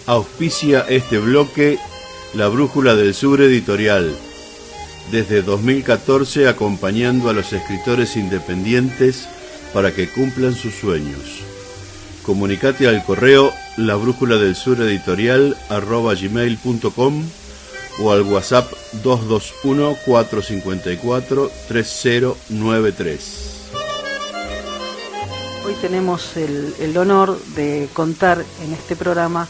Auspicia este bloque La Brújula del Sur Editorial. Desde 2014 acompañando a los escritores independientes para que cumplan sus sueños. Comunicate al correo labrújuladelsureditorial@gmail.com o al WhatsApp 221-454-3093. Hoy tenemos el honor de contar en este programa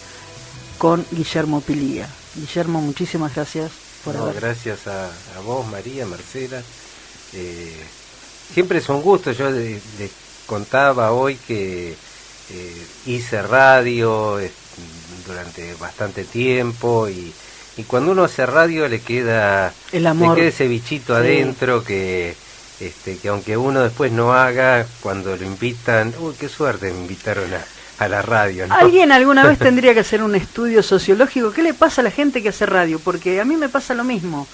con Guillermo Pilía. Guillermo, muchísimas gracias por haber... Gracias a vos, María, Marcela. Siempre es un gusto. Yo les contaba hoy que hice radio durante bastante tiempo y cuando uno hace radio le queda el amor, le queda ese bichito adentro que aunque uno después no haga, cuando lo invitan, qué suerte, me invitaron a la radio, ¿no? Alguien alguna vez tendría que hacer un estudio sociológico. ¿Qué le pasa a la gente que hace radio? Porque a mí me pasa lo mismo.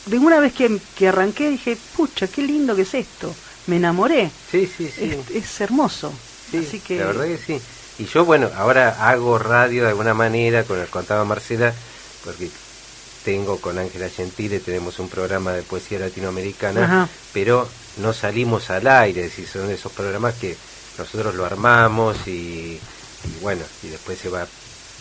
De una vez que arranqué dije, pucha, qué lindo que es esto. Me enamoré. Sí. Es hermoso. Sí, así que... la verdad que sí. Y yo, ahora hago radio de alguna manera, contaba Marcela, porque tengo con Ángela Gentile, tenemos un programa de poesía latinoamericana. Ajá. Pero no salimos al aire, es decir, son esos programas que nosotros lo armamos y después se va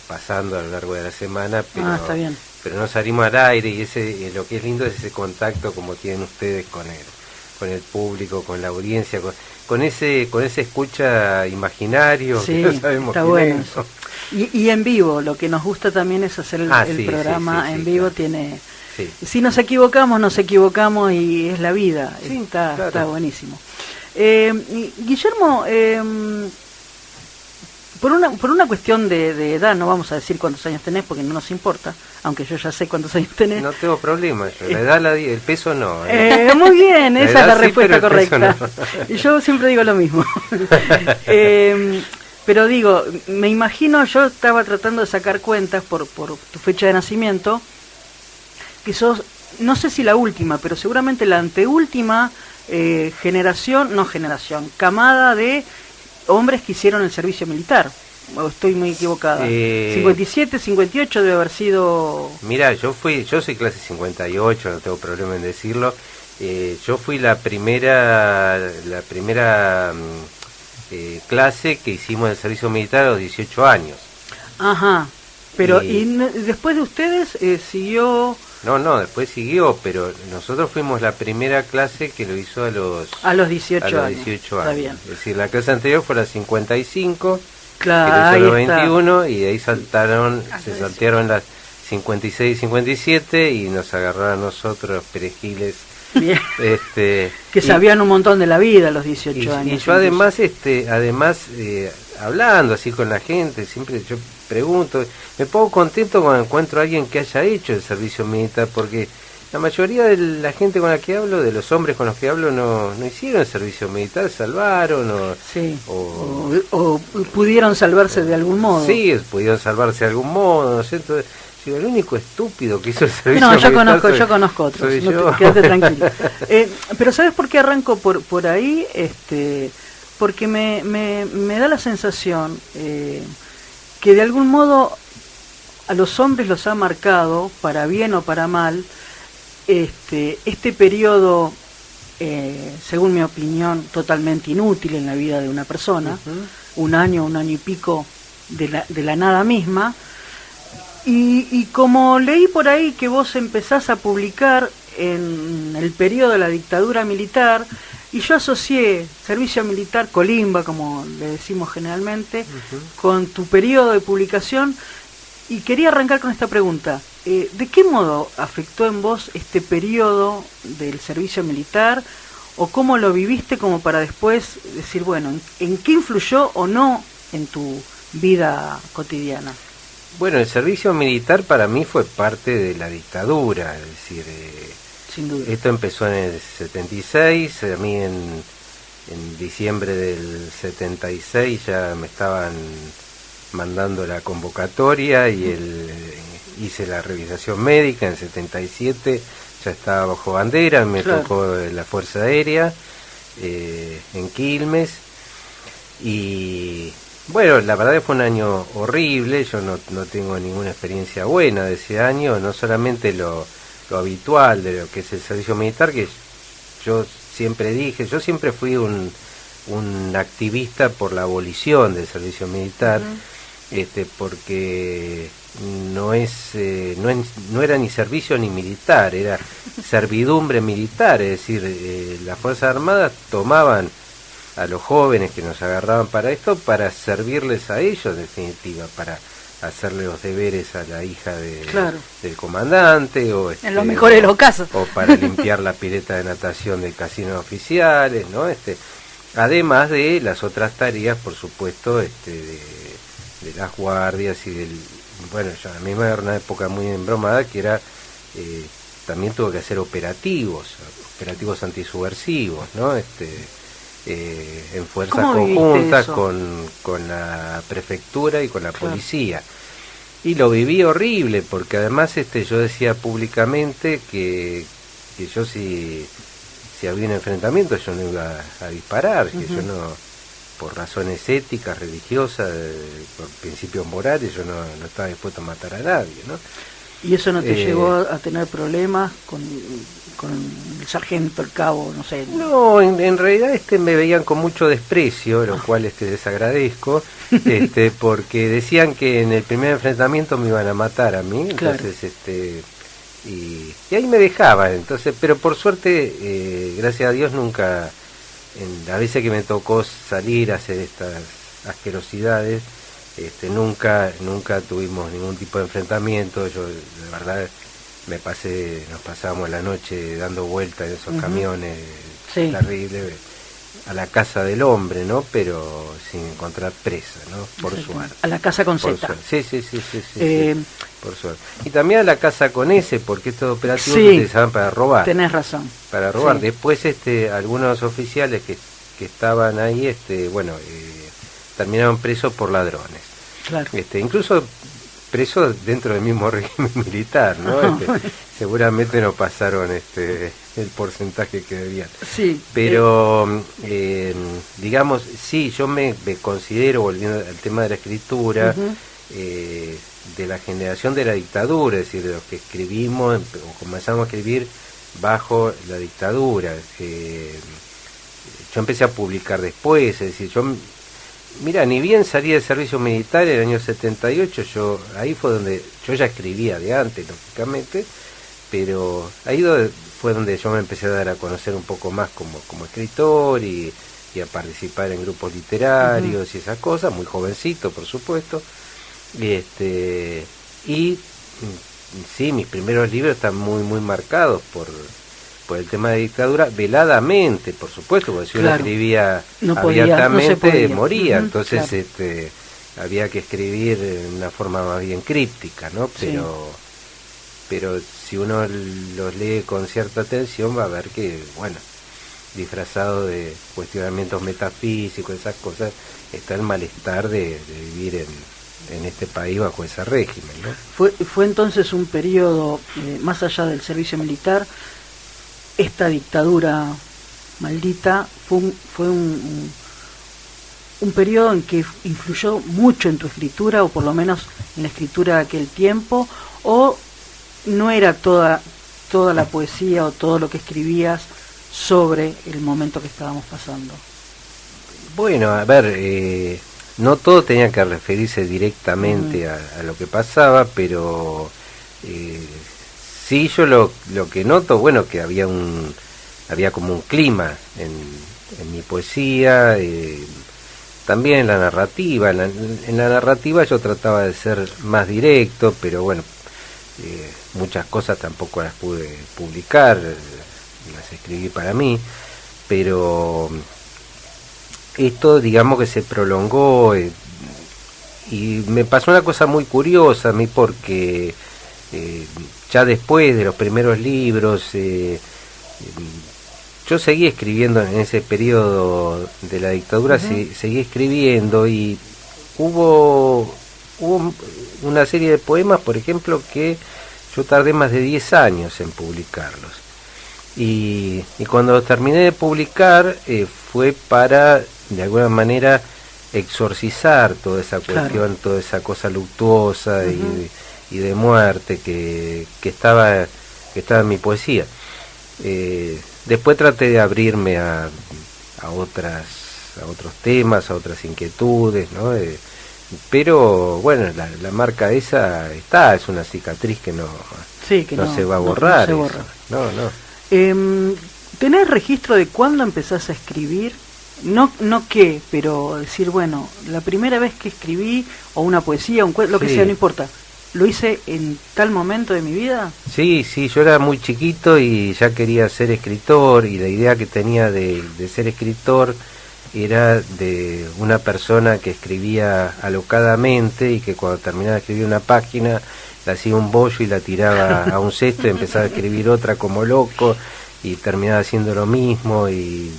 pasando a lo largo de la semana, pero, está bien. Pero no salimos al aire y lo que es lindo es ese contacto como tienen ustedes con el público, con la audiencia, con ese escucha imaginario, sí, que no sabemos está quién bueno es. Eso. Y en vivo, lo que nos gusta también es hacer el programa en vivo, claro. Tiene... Sí. Si nos equivocamos y es la vida, sí, está buenísimo. Guillermo, por una cuestión de edad, no vamos a decir cuántos años tenés porque no nos importa, aunque yo ya sé cuántos años tenés. No tengo problema, la edad, el peso no. Muy bien, esa es la respuesta pero correcta. No. Y yo siempre digo lo mismo. Pero digo, me imagino, yo estaba tratando de sacar cuentas por tu fecha de nacimiento, que sos, no sé si la última, pero seguramente la anteúltima camada de hombres que hicieron el servicio militar. ¿O estoy muy equivocada? 57, 58 debe haber sido... Mirá, yo soy clase 58, no tengo problema en decirlo. Yo fui la primera clase que hicimos el servicio militar a los 18 años. Ajá, pero ¿y después de ustedes siguió...? No, después siguió, pero nosotros fuimos la primera clase que lo hizo a los 18 años. Está bien. Es decir, la clase anterior fue la 55, claro, que lo hizo a los 21, y de ahí se saltearon las 56 y 57 y nos agarraron a nosotros, perejiles. Bien. Que sabían un montón de la vida a los 18 años. Y yo además, hablando así con la gente, siempre yo pregunto, me pongo contento cuando encuentro a alguien que haya hecho el servicio militar, porque la mayoría de la gente con la que hablo, de los hombres con los que hablo, no hicieron el servicio militar, salvaron o pudieron salvarse de algún modo. Sí, pudieron salvarse de algún modo, ¿no es cierto? Digo, el único estúpido que hizo el servicio militar... yo militar conozco otros, quédate tranquilo. Pero ¿sabes por qué arranco por ahí? Porque me da la sensación que de algún modo a los hombres los ha marcado, para bien o para mal, este periodo, según mi opinión, totalmente inútil en la vida de una persona, un año y pico de la nada misma, y como leí por ahí que vos empezás a publicar en el periodo de la dictadura militar, y yo asocié servicio militar, colimba, como le decimos generalmente, con tu periodo de publicación, y quería arrancar con esta pregunta. ¿De qué modo afectó en vos este periodo del servicio militar? ¿O cómo lo viviste como para después decir, bueno, ¿en qué influyó o no en tu vida cotidiana? Bueno, el servicio militar para mí fue parte de la dictadura, es decir... Sin duda. Esto empezó en el 76, a mí en diciembre del 76 ya me estaban mandando la convocatoria y hice la revisación médica. En 77 ya estaba bajo bandera, me tocó la Fuerza Aérea en Quilmes y Bueno, la verdad fue un año horrible, yo no tengo ninguna experiencia buena de ese año, no solamente lo habitual de lo que es el servicio militar, que yo siempre fui un activista por la abolición del servicio militar, porque no era ni servicio ni militar, era servidumbre militar, es decir, las Fuerzas Armadas tomaban a los jóvenes que nos agarraban para esto, para servirles a ellos, en definitiva, para hacerle los deberes a la hija del comandante, o en los mejores de los casos, o para limpiar la pileta de natación del casino oficiales, ¿no? Además de las otras tareas, por supuesto, de las guardias y del... Bueno, a mí me era una época muy embromada que era... también tuve que hacer operativos antisubversivos, ¿no? En fuerzas conjuntas con la prefectura y con la policía. Y lo viví horrible, porque además yo decía públicamente que yo si había un enfrentamiento yo no iba a disparar, que yo no, por razones éticas, religiosas, por principios morales, yo no estaba dispuesto a matar a nadie, ¿no? ¿Y eso no te llevó a tener problemas con el sargento, el cabo, no sé? No, en realidad me veían con mucho desprecio, lo cual les agradezco, porque decían que en el primer enfrentamiento me iban a matar a mí, entonces y ahí me dejaban, entonces, pero por suerte, gracias a Dios, nunca, a veces que me tocó salir a hacer estas asquerosidades, nunca tuvimos ningún tipo de enfrentamiento. Yo de verdad nos pasábamos la noche dando vueltas en esos camiones terribles a la casa del hombre, ¿no? Pero sin encontrar presa, ¿no? Por suerte. A la casa con Z. Sí, por suerte. Y también a la casa con S, porque estos operativos se utilizaban para robar. Tenés razón. Para robar. Después algunos oficiales que estaban ahí, terminaron presos por ladrones. Claro. Incluso presos dentro del mismo régimen militar, ¿no? Seguramente no pasaron el porcentaje que debían. Sí. Pero, digamos, sí, yo me considero, volviendo al tema de la escritura, de la generación de la dictadura, es decir, de los que escribimos o comenzamos a escribir bajo la dictadura. Yo empecé a publicar después, es decir, mira, ni bien salí del servicio militar en el año 78, ahí fue donde yo ya escribía de antes, lógicamente, pero ahí fue donde yo me empecé a dar a conocer un poco más como escritor y a participar en grupos literarios y esas cosas, muy jovencito, por supuesto. Y sí, mis primeros libros están muy, muy marcados por el tema de dictadura, veladamente, por supuesto, porque si uno escribía abiertamente, moría, entonces había que escribir de una forma más bien críptica, ¿no? Pero si uno los lee con cierta atención va a ver que, bueno, disfrazado de cuestionamientos metafísicos, esas cosas, está el malestar de vivir en este país bajo ese régimen, ¿no? Fue entonces un periodo, más allá del servicio militar, esta dictadura maldita fue un periodo en que influyó mucho en tu escritura, o por lo menos en la escritura de aquel tiempo, o no era toda la poesía o todo lo que escribías sobre el momento que estábamos pasando. Bueno, a ver, no todo tenía que referirse directamente a lo que pasaba, pero sí, yo lo que noto, bueno, que había como un clima en mi poesía, también en la narrativa. En la narrativa yo trataba de ser más directo, pero bueno, muchas cosas tampoco las pude publicar, las escribí para mí, pero esto, digamos, que se prolongó, y me pasó una cosa muy curiosa a mí, porque ya después de los primeros libros, yo seguí escribiendo en ese periodo de la dictadura, seguí escribiendo, y hubo una serie de poemas, por ejemplo, que yo tardé más de 10 años en publicarlos. Y cuando los terminé de publicar, fue para, de alguna manera, exorcizar toda esa cuestión, claro, toda esa cosa luctuosa y de muerte que estaba en mi poesía. Después traté de abrirme a otros temas, a otras inquietudes, ¿no? Pero bueno, la marca esa está, es una cicatriz que no se va a borrar. No se borra. No. ¿Tenés registro de cuándo empezás a escribir? No qué, pero decir, bueno, la primera vez que escribí, o una poesía, un cuento, lo que sea, no importa. ¿Lo hice en tal momento de mi vida? Sí, yo era muy chiquito y ya quería ser escritor, y la idea que tenía de ser escritor era de una persona que escribía alocadamente y que cuando terminaba de escribir una página le hacía un bollo y la tiraba a un cesto y empezaba a escribir otra como loco y terminaba haciendo lo mismo y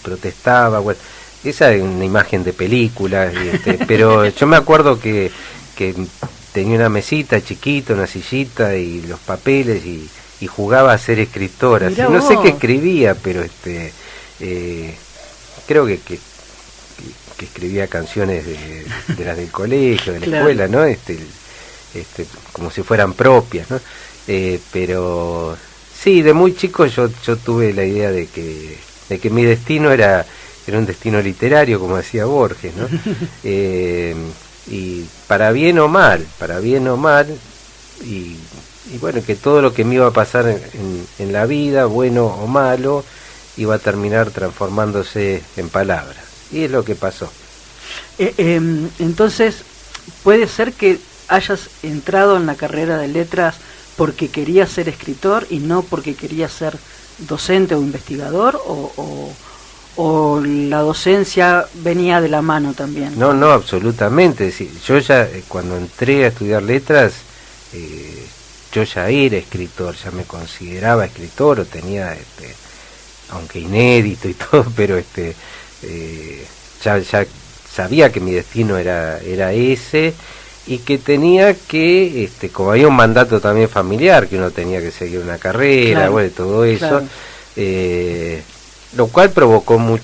protestaba. Bueno, esa es una imagen de película, pero yo me acuerdo que tenía una mesita chiquita, una sillita y los papeles y jugaba a ser escritora. No sé qué escribía, pero creo que escribía canciones de las del colegio, de la claro, escuela, ¿no? Como si fueran propias, ¿no? Pero sí, de muy chico yo tuve la idea de que mi destino era un destino literario, como decía Borges, ¿no? Y para bien o mal, y bueno, que todo lo que me iba a pasar en la vida, bueno o malo, iba a terminar transformándose en palabras. Y es lo que pasó. Entonces, ¿puede ser que hayas entrado en la carrera de letras porque querías ser escritor y no porque querías ser docente o investigador? ¿O la docencia venía de la mano también? No, absolutamente. Sí, yo ya, cuando entré a estudiar letras, yo ya era escritor, ya me consideraba escritor, o tenía, aunque inédito y todo, pero ya sabía que mi destino era ese, y que tenía que, como había un mandato también familiar, que uno tenía que seguir una carrera, claro, bueno, todo eso, claro, lo cual provocó me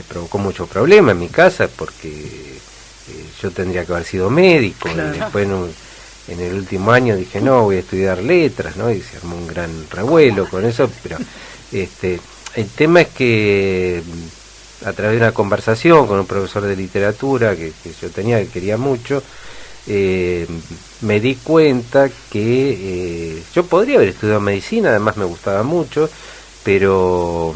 provocó mucho problema en mi casa, porque yo tendría que haber sido médico, claro, y después en el último año dije, no, voy a estudiar letras, ¿no? Y se armó un gran revuelo con eso, pero el tema es que a través de una conversación con un profesor de literatura que yo tenía, que quería mucho, me di cuenta que yo podría haber estudiado medicina, además me gustaba mucho, pero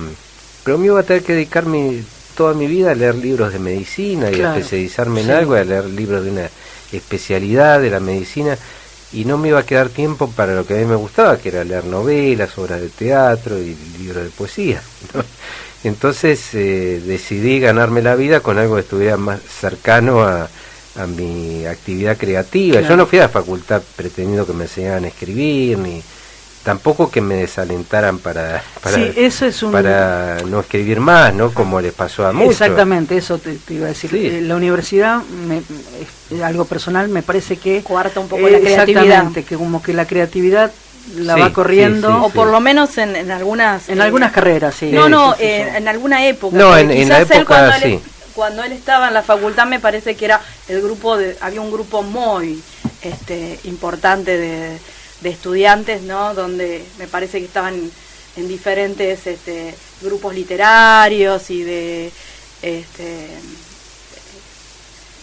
me iba a tener que dedicarme toda mi vida a leer libros de medicina y claro, a especializarme en algo, a leer libros de una especialidad de la medicina, y no me iba a quedar tiempo para lo que a mí me gustaba, que era leer novelas, obras de teatro y libros de poesía, ¿no? Entonces decidí ganarme la vida con algo que estuviera más cercano a mi actividad creativa. Claro. Yo no fui a la facultad pretendiendo que me enseñaran a escribir, ni tampoco que me desalentaran para no escribir más, ¿no? Como les pasó a muchos. Exactamente, eso te iba a decir. Sí. La universidad, algo personal, me parece que coarta un poco la creatividad. Exactamente, que como que la creatividad la va corriendo, o por lo menos en algunas carreras, sí. En alguna época. No, en la época, sí. Cuando él estaba en la facultad, me parece que era había un grupo muy importante de estudiantes, ¿no? Donde me parece que estaban en diferentes grupos literarios y de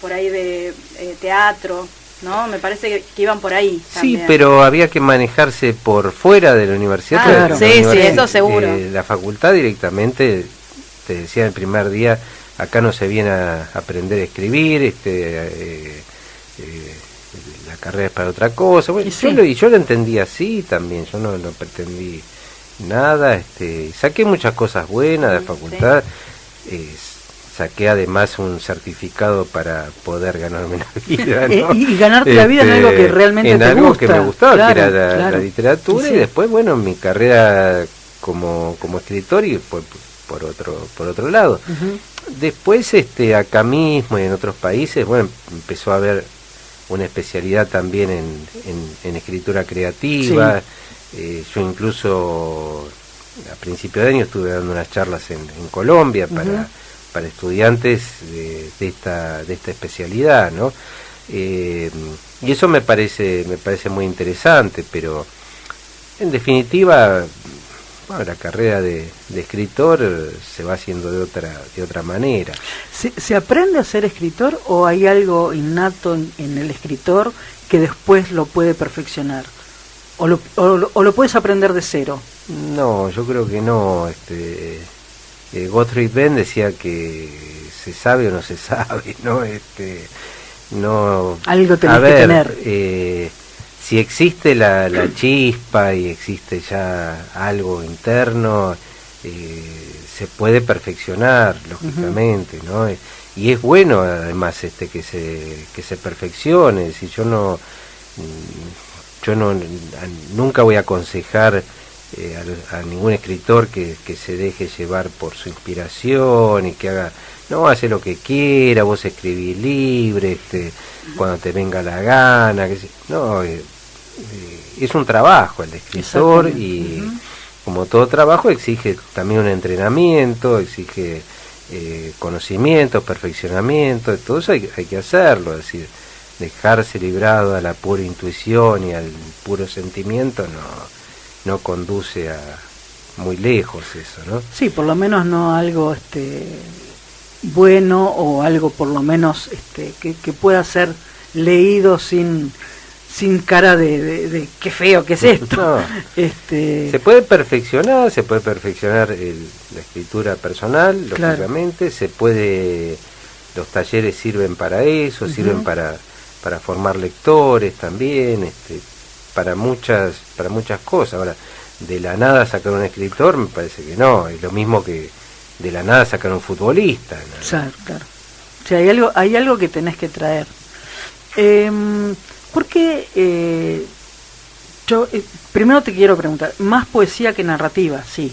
por ahí de teatro, ¿no? Me parece que iban por ahí también. Sí, pero había que manejarse por fuera de la universidad. Claro. Sí, eso seguro. La facultad directamente te decía el primer día, acá no se viene a aprender a escribir, la carrera es para otra cosa. Bueno, yo lo entendí así también, yo no pretendí nada, saqué muchas cosas buenas de la facultad, saqué además un certificado para poder ganarme la vida, ¿no? Y ganarte la vida en algo que realmente te gusta. En algo que me gustaba, claro, que era la literatura, y después, bueno, mi carrera como escritor y fue por otro lado. Uh-huh. Después, acá mismo y en otros países, bueno, empezó a haber una especialidad también en escritura creativa. Sí. Yo incluso a principio de año estuve dando unas charlas en Colombia estudiantes de esta especialidad, ¿no? Y eso me parece muy interesante, pero en definitiva, bueno, la carrera de escritor se va haciendo de otra manera. ¿Se aprende a ser escritor o hay algo innato en el escritor que después lo puede perfeccionar? ¿O lo puedes aprender de cero? No, yo creo que no. Gottfried Benn decía que se sabe o no se sabe, ¿no? No. Algo tenés que tener. Si existe la chispa y existe ya algo interno, se puede perfeccionar, lógicamente, ¿no? Y es bueno además que se perfeccione. Si yo nunca voy a aconsejar a ningún escritor que se deje llevar por su inspiración y que hace lo que quiera, vos escribís libre, cuando te venga la gana, es un trabajo el de escritor y como todo trabajo exige también un entrenamiento, exige conocimiento, perfeccionamiento, todo eso hay que hacerlo, es decir, dejarse librado a la pura intuición y al puro sentimiento no conduce a muy lejos eso, ¿no? Sí, por lo menos no algo bueno o algo por lo menos que pueda ser leído sin cara de qué feo que es esto. No. Se puede perfeccionar la escritura personal, lógicamente, claro. Los talleres sirven para eso, sirven para formar lectores también, para muchas cosas. Ahora, de la nada sacar un escritor me parece que no, es lo mismo que de la nada sacar un futbolista, ¿no? Claro. O sea, hay algo que tenés que traer. Porque yo primero te quiero preguntar, más poesía que narrativa, sí,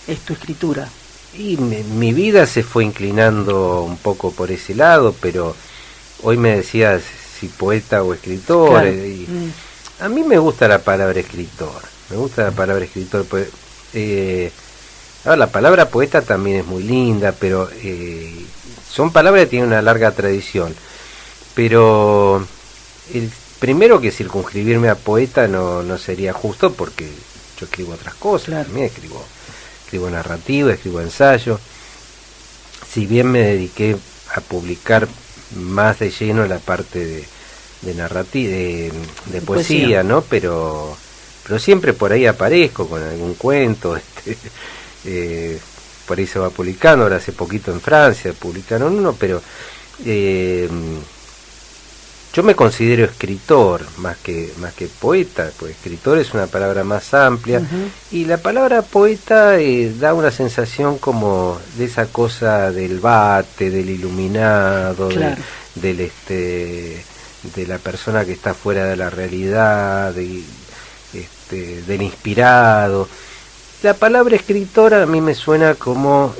es tu escritura. Y mi vida se fue inclinando un poco por ese lado, pero hoy me decías si poeta o escritor, claro. A mí me gusta la palabra escritor, pues, ahora, la palabra poeta también es muy linda, pero son palabras que tienen una larga tradición, pero el primero que circunscribirme a poeta no sería justo, porque yo escribo otras cosas, claro. También escribo narrativa, escribo ensayo, si bien me dediqué a publicar más de lleno la parte de narrativa, de poesía, ¿no? Pero siempre por ahí aparezco con algún cuento, por ahí se va publicando. Ahora hace poquito en Francia publicaron uno, pero yo me considero escritor más que poeta, pues escritor es una palabra más amplia, y la palabra poeta da una sensación como de esa cosa del vate, del iluminado, claro. De la persona que está fuera de la realidad, del inspirado. La palabra escritor a mí me suena como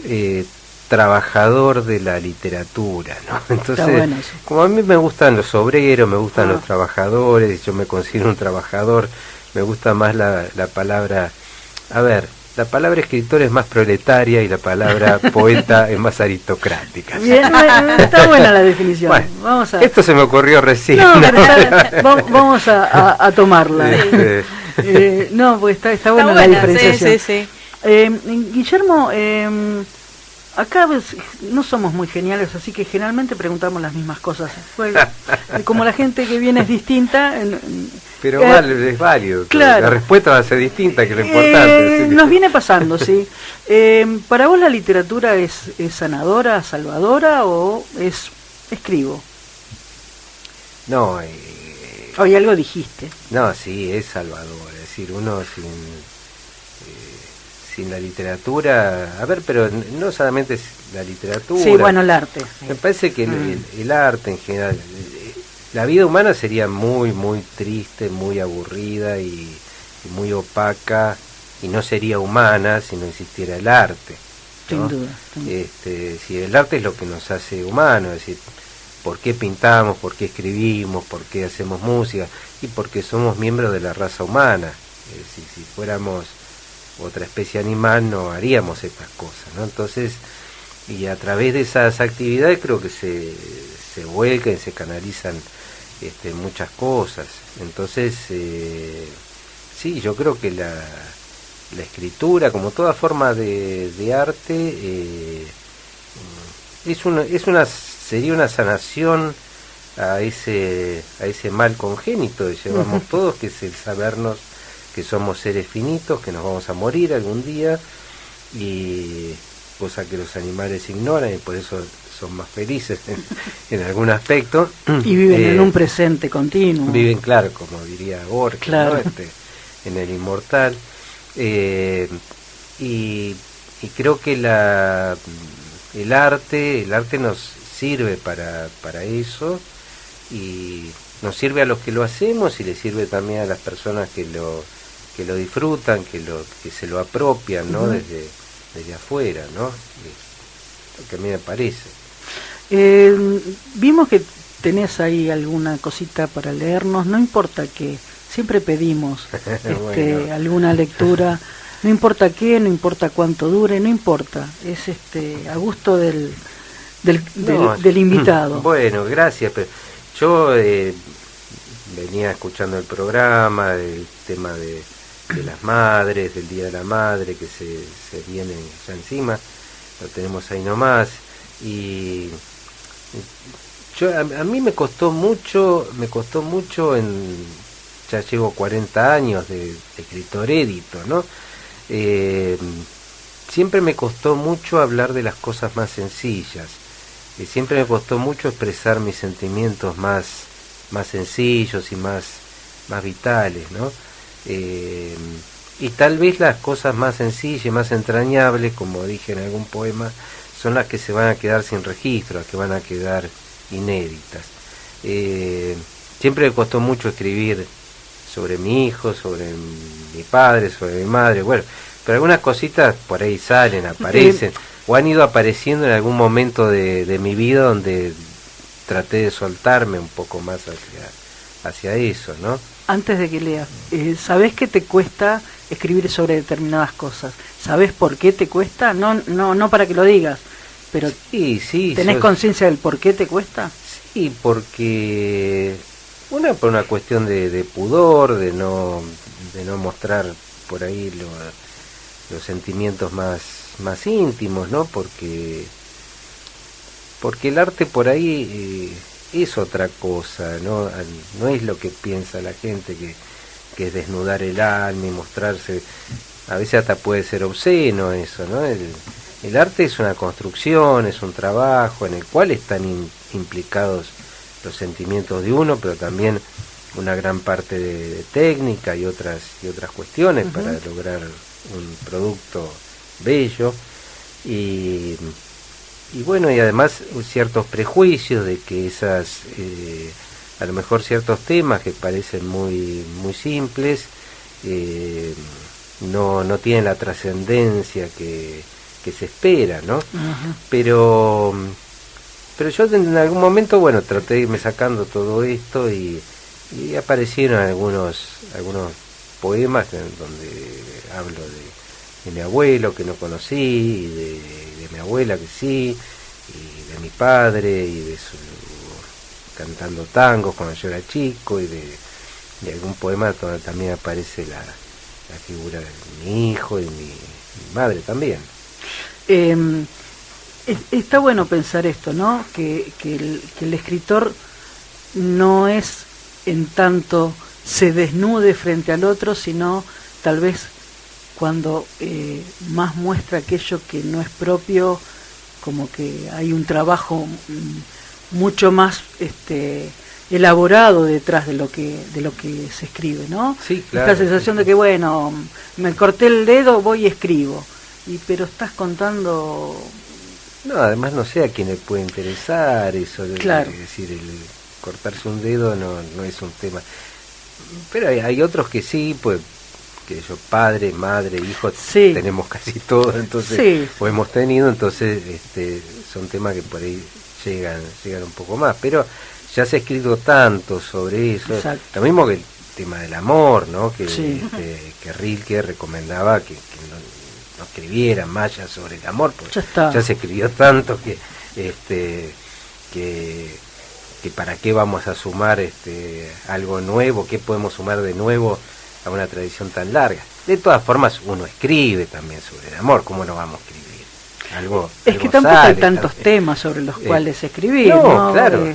trabajador de la literatura, ¿no? Entonces, bueno, sí. Como a mí me gustan los obreros, me gustan los trabajadores, yo me considero un trabajador, me gusta más la palabra, la palabra escritor es más proletaria y la palabra poeta es más aristocrática. Bien, está buena la definición. Bueno, esto se me ocurrió recién. No, pero vamos a tomarla. No, pues está buena la diferenciación. Sí. Guillermo, acá no somos muy geniales, así que generalmente preguntamos las mismas cosas. Como la gente que viene es distinta... Pero es válido, claro. La respuesta va a ser distinta, que lo importante. Nos viene pasando, sí. ¿Para vos la literatura es sanadora, salvadora o es escribo? No. Hoy algo dijiste. No, sí, es salvador. Es decir, uno sin la literatura... pero no solamente es la literatura. Sí, bueno, el arte. Me parece que el arte en general... La vida humana sería muy, muy triste, muy aburrida y muy opaca, y no sería humana si no existiera el arte, ¿no? Sin duda. Si el arte es lo que nos hace humanos, es decir, ¿por qué pintamos, por qué escribimos, por qué hacemos música? Y porque somos miembros de la raza humana. Es decir, si fuéramos otra especie animal no haríamos estas cosas, ¿no? Entonces, y a través de esas actividades creo que se vuelcan y se canalizan muchas cosas. Entonces sí, yo creo que la escritura, como toda forma de arte, sería una sanación a ese mal congénito que llevamos todos, que es el sabernos que somos seres finitos, que nos vamos a morir algún día, y cosa que los animales ignoran y por eso son más felices en algún aspecto. Y viven en un presente continuo. Viven, claro, como diría Borges, claro, ¿no? En el inmortal. Y creo que el arte nos sirve para eso, y nos sirve a los que lo hacemos y le sirve también a las personas que lo disfrutan, que se lo apropian, ¿no? Desde afuera, ¿no? Lo que a mí me parece. Vimos que tenés ahí alguna cosita para leernos, no importa qué, siempre pedimos bueno, alguna lectura, no importa qué, no importa cuánto dure, no importa, es a gusto del invitado. Bueno, gracias, pero yo venía escuchando el programa, el tema de las madres, del Día de la Madre, que se viene ya encima, lo tenemos ahí nomás, y a mí me costó mucho ya llevo 40 años de escritor édito, ¿no? Siempre me costó mucho hablar de las cosas más sencillas, siempre me costó mucho expresar mis sentimientos más sencillos y más vitales, ¿no? Y tal vez las cosas más sencillas y más entrañables, como dije en algún poema, son las que se van a quedar sin registro, las que van a quedar inéditas. Siempre me costó mucho escribir sobre mi hijo, sobre mi padre, sobre mi madre, bueno, pero algunas cositas por ahí salen, aparecen, o han ido apareciendo en algún momento de mi vida donde traté de soltarme un poco más hacia eso, ¿no? Antes de que leas, ¿sabés que te cuesta escribir sobre determinadas cosas? ¿Sabés por qué te cuesta? No para que lo digas, pero sí, ¿tenés conciencia del por qué te cuesta? Sí, porque por una cuestión de pudor, de no mostrar por ahí los sentimientos más íntimos, ¿no? Porque el arte por ahí es otra cosa, no es lo que piensa la gente, que es desnudar el alma y mostrarse. A veces hasta puede ser obsceno eso, ¿no? El arte es una construcción, es un trabajo en el cual están implicados los sentimientos de uno, pero también una gran parte de técnica y otras cuestiones para lograr un producto bello, y bueno, y además ciertos prejuicios de que a lo mejor ciertos temas que parecen muy simples no tienen la trascendencia que se espera, ¿no? Pero yo en algún momento, bueno, traté de irme sacando todo esto y aparecieron algunos poemas donde hablo de mi abuelo que no conocí, y de mi abuela que sí, y de mi padre, y de su cantando tangos cuando yo era chico, y de algún poema donde también aparece la figura de mi hijo y mi madre también. Está bueno pensar esto, ¿no? Que el escritor no es en tanto se desnude frente al otro, sino tal vez cuando más muestra aquello que no es propio, como que hay un trabajo mucho más elaborado detrás de lo que se escribe, ¿no? Sí, claro. Esta sensación de que, bueno, me corté el dedo, voy y escribo, pero estás contando. No, además no sé a quién le puede interesar eso, claro. Es decir, el cortarse un dedo no es un tema, pero hay otros que sí, pues, que yo, padre, madre, hijo, sí, tenemos casi todo, entonces, sí, o hemos tenido, entonces son temas que por ahí llegan un poco más, pero ya se ha escrito tanto sobre eso. Exacto. Lo mismo que el tema del amor, ¿no? Que sí, que Rilke recomendaba que escribieran más ya sobre el amor, porque ya se escribió tanto que para qué vamos a sumar algo nuevo, qué podemos sumar de nuevo a una tradición tan larga. De todas formas, uno escribe también sobre el amor, ¿cómo no vamos a escribir? Algo que tampoco hay tantos temas sobre los cuales escribir, ¿no? Claro,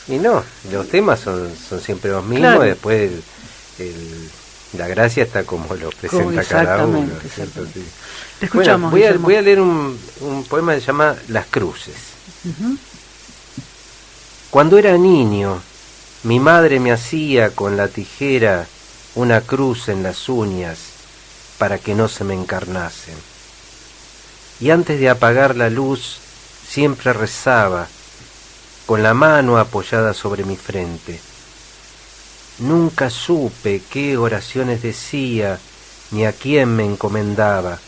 y no, los temas son siempre los mismos, claro. Y después la gracia está como lo presenta cada uno, ¿cierto? Sí. Te escuchamos. Bueno, voy a leer un poema que se llama Las Cruces. Uh-huh. Cuando era niño, mi madre me hacía con la tijera una cruz en las uñas para que no se me encarnasen. Y antes de apagar la luz, siempre rezaba, con la mano apoyada sobre mi frente. Nunca supe qué oraciones decía, ni a quién me encomendaba,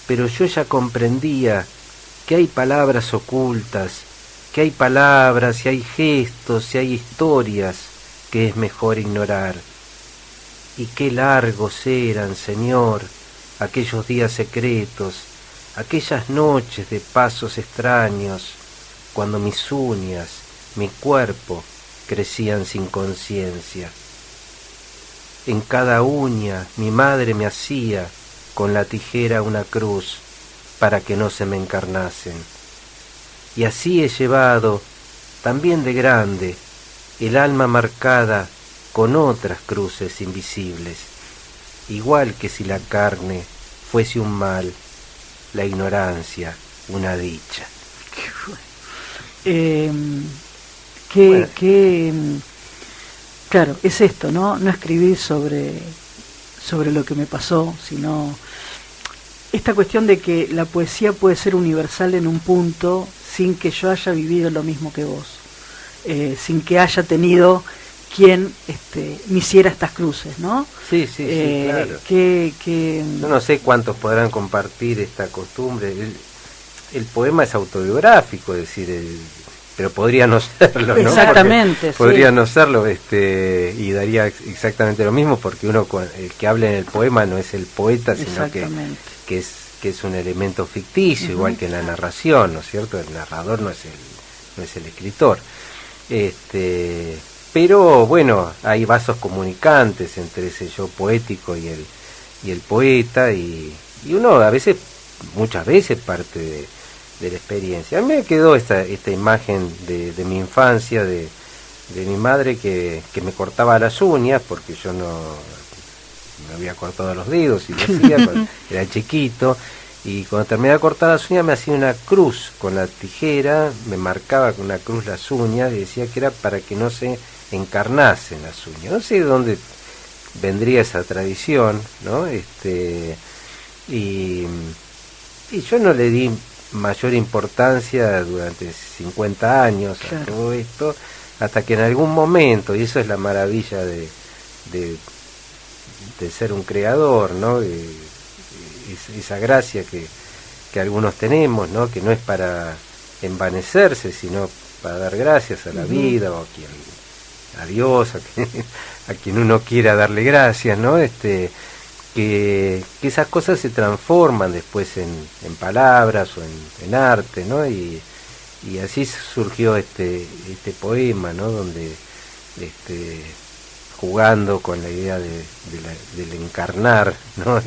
pero yo ya comprendía que hay palabras ocultas, que hay palabras y hay gestos y hay historias que es mejor ignorar. Y qué largos eran, Señor, aquellos días secretos, aquellas noches de pasos extraños, cuando mis uñas, mi cuerpo, crecían sin conciencia. En cada uña mi madre me hacía con la tijera una cruz para que no se me encarnasen. Y así he llevado, también de grande, el alma marcada con otras cruces invisibles, igual que si la carne fuese un mal, la ignorancia una dicha. Claro, es esto, ¿no? No escribir sobre lo que me pasó, sino esta cuestión de que la poesía puede ser universal en un punto sin que yo haya vivido lo mismo que vos, sin que haya tenido quien me hiciera estas cruces, ¿no? Sí, claro. Yo no sé cuántos podrán compartir esta costumbre. El poema es autobiográfico, es decir, pero podría no serlo, ¿no? Exactamente, sí. Podría no serlo, y daría exactamente lo mismo, porque el que habla en el poema no es el poeta, sino que es un elemento ficticio, uh-huh, igual que en la narración, ¿no es cierto? El narrador no es el escritor. Pero bueno, hay vasos comunicantes entre ese yo poético y el poeta, y uno muchas veces parte de la experiencia. A mí me quedó esta imagen de mi infancia, de mi madre que me cortaba las uñas, porque yo no me había cortado los dedos y lo hacía cuando era chiquito, y cuando terminaba de cortar las uñas me hacía una cruz con la tijera, me marcaba con una cruz las uñas y decía que era para que no se encarnasen las uñas. No sé de dónde vendría esa tradición, ¿no? Y yo no le di mayor importancia durante 50 años a todo esto, hasta que en algún momento, y eso es la maravilla de ser un creador, ¿no? Esa gracia que algunos tenemos, ¿no? Que no es para envanecerse, sino para dar gracias a la vida, o a Dios, a quien uno quiera darle gracias, ¿no? Que esas cosas se transforman después en palabras o en arte, ¿no? Y así surgió este poema, ¿no? Donde jugando con la idea del encarnar, ¿no?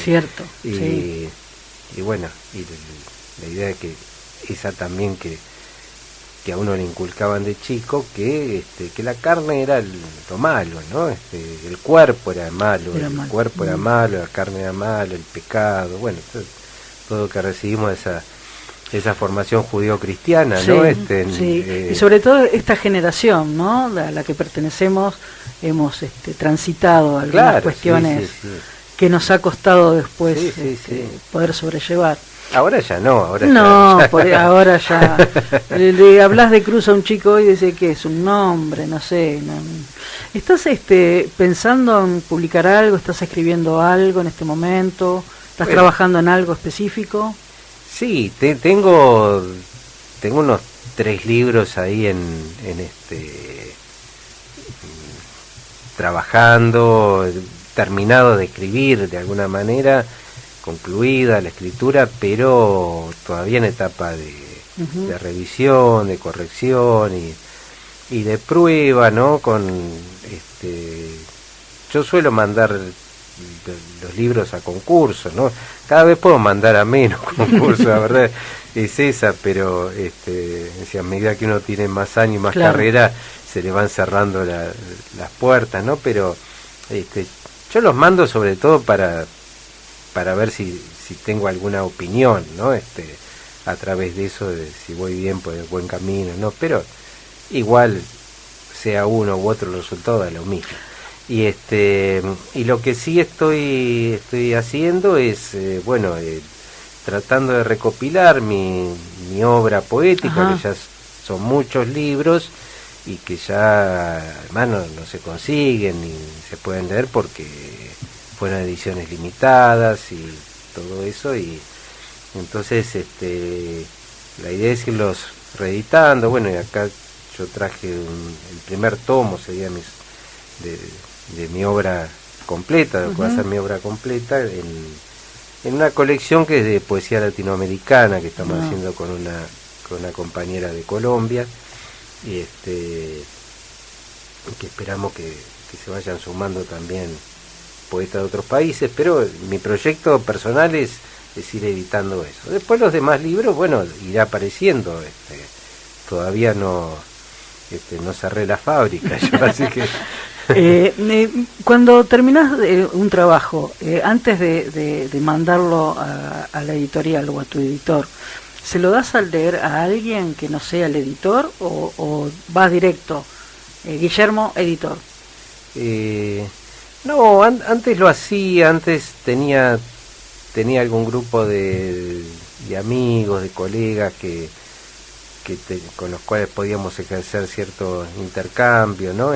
Cierto. Y bueno, y la idea de que esa también que a uno le inculcaban de chico, que la carne era lo malo, ¿no? El cuerpo era malo, cuerpo era malo, la carne era malo, el pecado, bueno, todo lo que recibimos esa formación judío-cristiana, ¿no? Y sobre todo esta generación, ¿no? A la que pertenecemos, hemos transitado algunas cuestiones que nos ha costado después poder sobrellevar. Ahora ya no, ahora ya le hablas de cruz a un chico y dice que es un nombre, no sé. ¿Estás pensando en publicar algo? ¿Estás escribiendo algo en este momento? ¿Estás trabajando en algo específico? Sí, tengo unos 3 libros ahí trabajando, terminado de escribir de alguna manera. concluida la escritura, pero todavía en etapa de revisión, de corrección y de prueba, ¿no? Yo suelo mandar los libros a concursos, ¿no? Cada vez puedo mandar a menos concursos, la verdad es esa, pero a medida que uno tiene más años y más carrera, se le van cerrando las puertas, ¿no? Pero yo los mando sobre todo para ver si tengo alguna opinión, ¿no? A través de eso, de si voy bien por el buen camino, ¿no? Pero igual, sea uno u otro, el resultado da lo mismo. Y lo que sí estoy haciendo es, tratando de recopilar mi obra poética, que ya son muchos libros y que ya además no se consiguen ni se pueden leer porque fueron ediciones limitadas y todo eso, y entonces la idea es irlos reeditando. Bueno, y acá yo traje el primer tomo, sería de mi obra completa, de lo que va a ser mi obra completa, en una colección que es de poesía latinoamericana, que estamos haciendo con una compañera de Colombia, y que esperamos que se vayan sumando también poetas de otros países, pero mi proyecto personal es ir editando eso. Después los demás libros, bueno, irá apareciendo, todavía no cerré la fábrica, así que... Cuando terminás un trabajo, antes de mandarlo a la editorial o a tu editor, ¿se lo das al leer a alguien que no sea el editor o vas directo? Guillermo, editor. No, antes lo hacía, antes tenía algún grupo de amigos, de colegas con los cuales podíamos ejercer cierto intercambio, ¿no?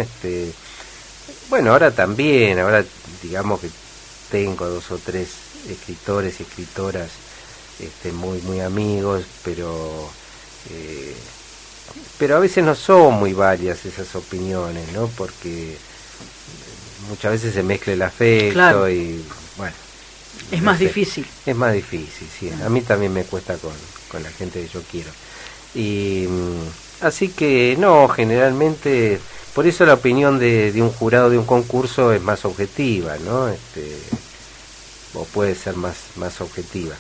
Bueno, ahora también, digamos que tengo 2 o 3 escritores y escritoras muy muy amigos, pero a veces no son muy válidas esas opiniones, ¿no? Porque muchas veces se mezcla el afecto y bueno, es más difícil. Es más difícil, sí. A mí también me cuesta con la gente que yo quiero. Y así que no, generalmente, por eso la opinión de un jurado de un concurso es más objetiva, ¿no? O puede ser más objetiva.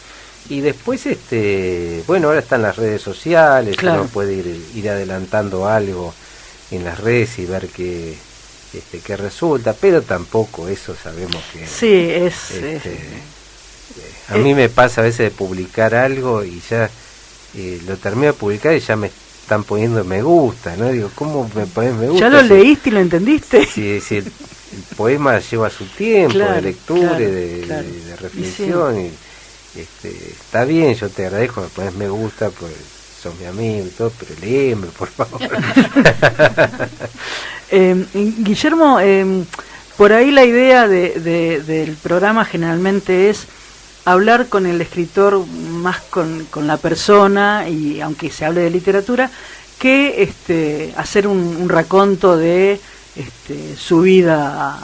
Y después, bueno, ahora están las redes sociales, uno puede ir adelantando algo en las redes y ver qué resulta, pero tampoco eso sabemos que... Sí, a mí me pasa a veces de publicar algo y ya lo termino de publicar y ya me están poniendo me gusta, ¿no? Digo, ¿cómo me pones me gusta? ¿Ya lo leíste y lo entendiste? Si el poema lleva su tiempo de lectura y de reflexión, y está bien, yo te agradezco, me pones me gusta, pues sos mi amigo y todo, pero léeme, por favor. Guillermo, por ahí la idea del programa generalmente es hablar con el escritor más con la persona, y aunque se hable de literatura, que hacer un raconto de su vida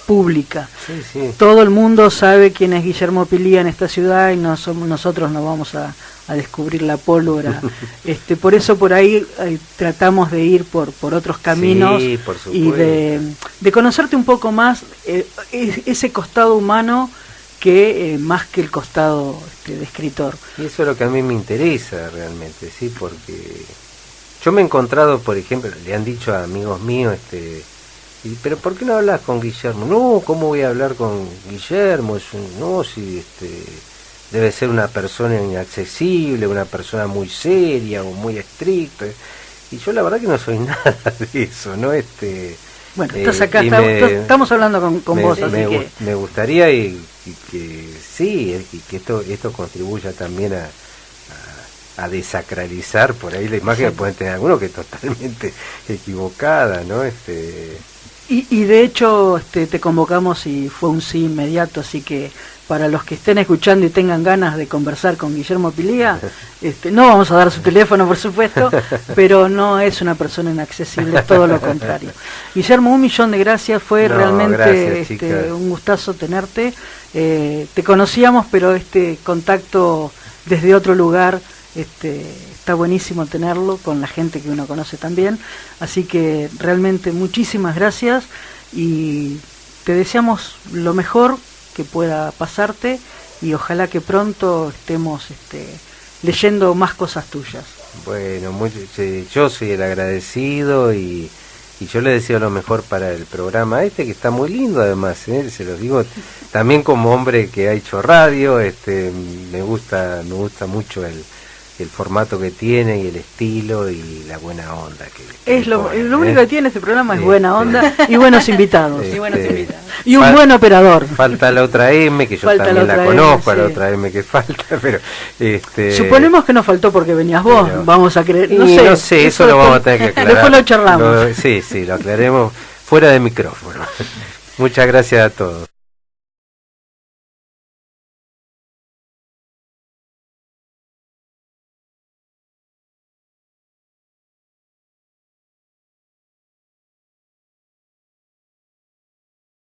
pública. Sí. Todo el mundo sabe quién es Guillermo Pilía en esta ciudad y nosotros no vamos a descubrir la pólvora. Por eso por ahí tratamos de ir por otros caminos, sí, por y de conocerte un poco más ese costado humano que más que el costado de escritor. Y eso es lo que a mí me interesa realmente, sí, porque yo me he encontrado, por ejemplo, le han dicho a amigos míos, pero ¿por qué no hablas con Guillermo? No, ¿cómo voy a hablar con Guillermo? Debe ser una persona inaccesible, una persona muy seria o muy estricta. Y yo la verdad que no soy nada de eso, ¿no? Bueno, estás acá, estamos hablando con vos, así que... Me gustaría y que sí, y que esto contribuya también a desacralizar por ahí la imagen, que pueden tener algunos que es totalmente equivocada, ¿no? Y de hecho te convocamos y fue un sí inmediato, así que para los que estén escuchando y tengan ganas de conversar con Guillermo Pilía, no vamos a dar su teléfono, por supuesto, pero no es una persona inaccesible, es todo lo contrario. Guillermo, 1.000.000 de gracias, fue realmente gracias, un gustazo tenerte. Te conocíamos, pero este contacto desde otro lugar, está buenísimo tenerlo con la gente que uno conoce también, así que realmente muchísimas gracias y te deseamos lo mejor que pueda pasarte y ojalá que pronto estemos leyendo más cosas tuyas. Bueno, yo soy el agradecido y yo le deseo lo mejor para el programa que está muy lindo además, se los digo también como hombre que ha hecho radio, me gusta mucho el formato que tiene y el estilo y la buena onda que es lo único que tiene este programa es buena onda y buenos invitados y un buen operador. Falta la otra M que yo también la conozco, la otra M que falta, pero suponemos que no faltó porque venías vos, vamos a creer, no sé, eso lo vamos a tener que aclarar. Después lo charlamos. Sí, lo aclaremos fuera de micrófono. Muchas gracias a todos.